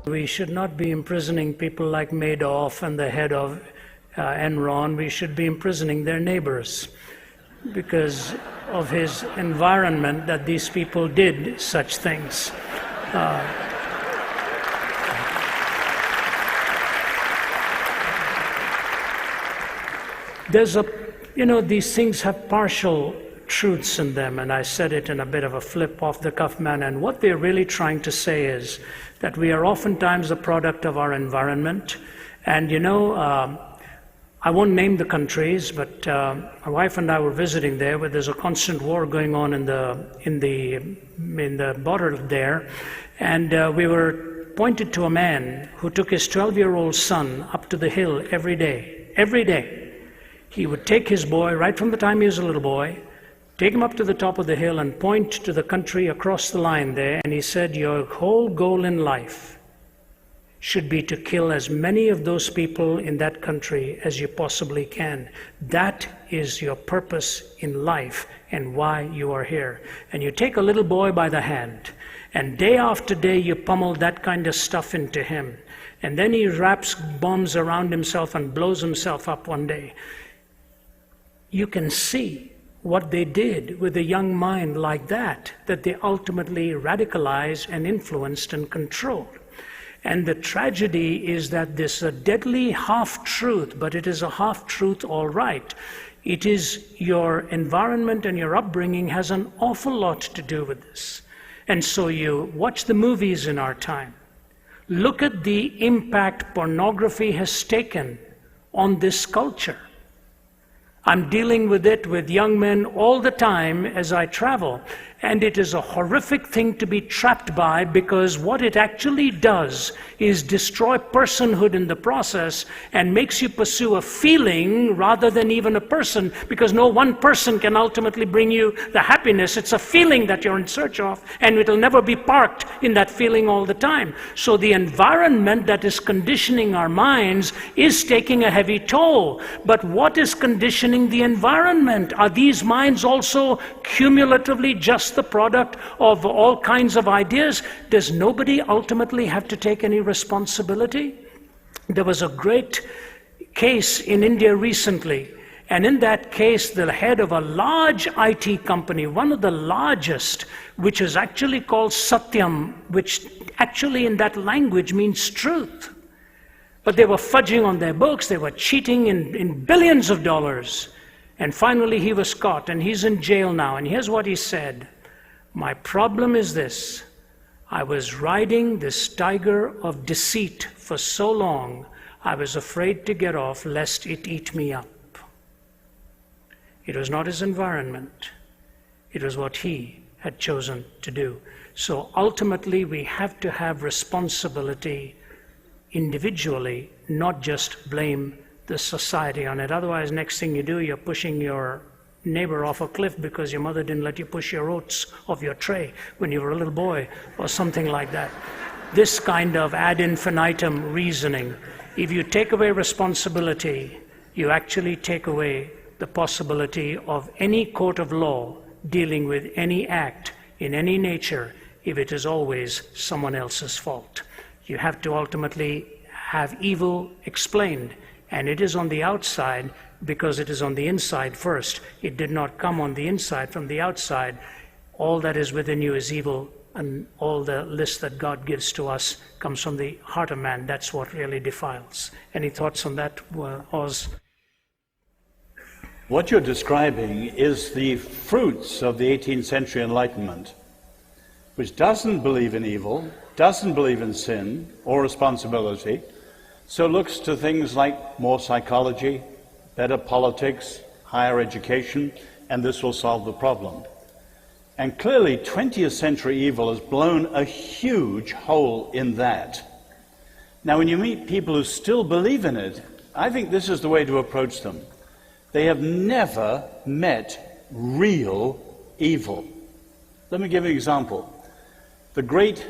We should not be imprisoning people like Madoff and the head of Enron. We should be imprisoning their neighbors because of his environment that these people did such things. These things have partial truths in them, and I said it in a bit of a flip off the cuff manner, and what they're really trying to say is that we are oftentimes the product of our environment. And I won't name the countries, but my wife and I were visiting there where there's a constant war going on in the border there, and we were pointed to a man who took his 12-year-old son up to the hill every day. Every day. He would take his boy, right from the time he was a little boy, take him up to the top of the hill and point to the country across the line there, and he said, your whole goal in life should be to kill as many of those people in that country as you possibly can. That is your purpose in life and why you are here. And you take a little boy by the hand, and day after day you pummel that kind of stuff into him. And then he wraps bombs around himself and blows himself up one day. You can see what they did with a young mind like that they ultimately radicalized and influenced and controlled. And the tragedy is that this is a deadly half-truth, but it is a half-truth all right. It is your environment and your upbringing has an awful lot to do with this. And so you watch the movies in our time. Look at the impact pornography has taken on this culture. I'm dealing with it with young men all the time as I travel, and it is a horrific thing to be trapped by, because what it actually does is destroy personhood in the process and makes you pursue a feeling rather than even a person, because no one person can ultimately bring you the happiness. It's a feeling that you're in search of, and it'll never be parked in that feeling all the time. So the environment that is conditioning our minds is taking a heavy toll. But what is conditioning the environment? Are these minds also cumulatively just the product of all kinds of ideas? Does nobody ultimately have to take any responsibility? There was a great case in India recently, and in that case the head of a large IT company, one of the largest, which is actually called Satyam, which actually in that language means truth. But they were fudging on their books, they were cheating in billions of dollars. And finally he was caught, and he's in jail now. And here's what he said: my problem is this: I was riding this tiger of deceit for so long, I was afraid to get off lest it eat me up. It was not his environment. It was what he had chosen to do. So ultimately we have to have responsibility individually, not just blame the society on it. Otherwise, next thing you do, you're pushing your neighbor off a cliff because your mother didn't let you push your oats off your tray when you were a little boy, or something like that. This kind of ad infinitum reasoning, if you take away responsibility, you actually take away the possibility of any court of law dealing with any act in any nature if it is always someone else's fault. You have to ultimately have evil explained, and it is on the outside because it is on the inside first. It did not come on the inside from the outside. All that is within you is evil, and all the list that God gives to us comes from the heart of man. That's what really defiles. Any thoughts on that, Oz? What you're describing is the fruits of the 18th century Enlightenment, which doesn't believe in evil, doesn't believe in sin or responsibility, so looks to things like more psychology, better politics, higher education, and this will solve the problem. And clearly 20th century evil has blown a huge hole in that. Now when you meet people who still believe in it, I think this is the way to approach them. They have never met real evil. Let me give you an example. The great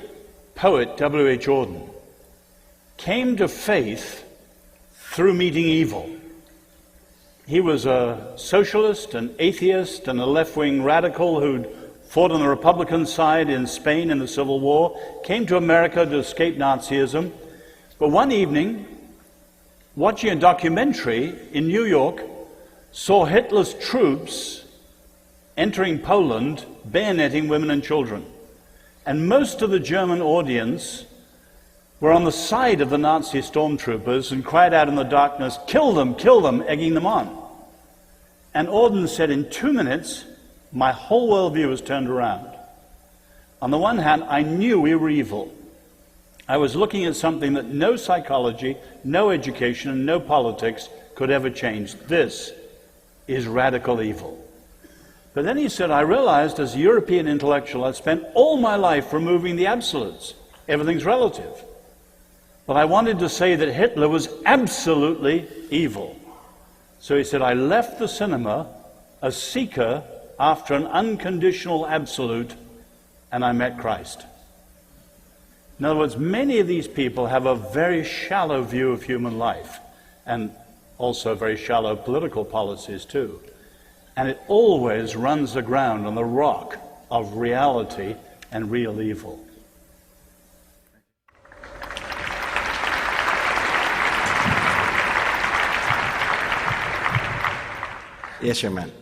poet W.H. Auden came to faith through meeting evil. He was a socialist, an atheist, and a left-wing radical who'd fought on the Republican side in Spain in the Civil War, came to America to escape Nazism. But one evening, watching a documentary in New York, saw Hitler's troops entering Poland, bayoneting women and children. And most of the German audience were on the side of the Nazi stormtroopers and cried out in the darkness, kill them, egging them on. And Auden said, in 2 minutes, my whole worldview was turned around. On the one hand, I knew we were evil. I was looking at something that no psychology, no education, and no politics could ever change. This is radical evil. But then he said, I realized as a European intellectual, I'd spent all my life removing the absolutes. Everything's relative. But I wanted to say that Hitler was absolutely evil. So he said, I left the cinema a seeker after an unconditional absolute, and I met Christ. In other words, many of these people have a very shallow view of human life, and also very shallow political policies too. And it always runs aground on the rock of reality and real evil. Yes, your man.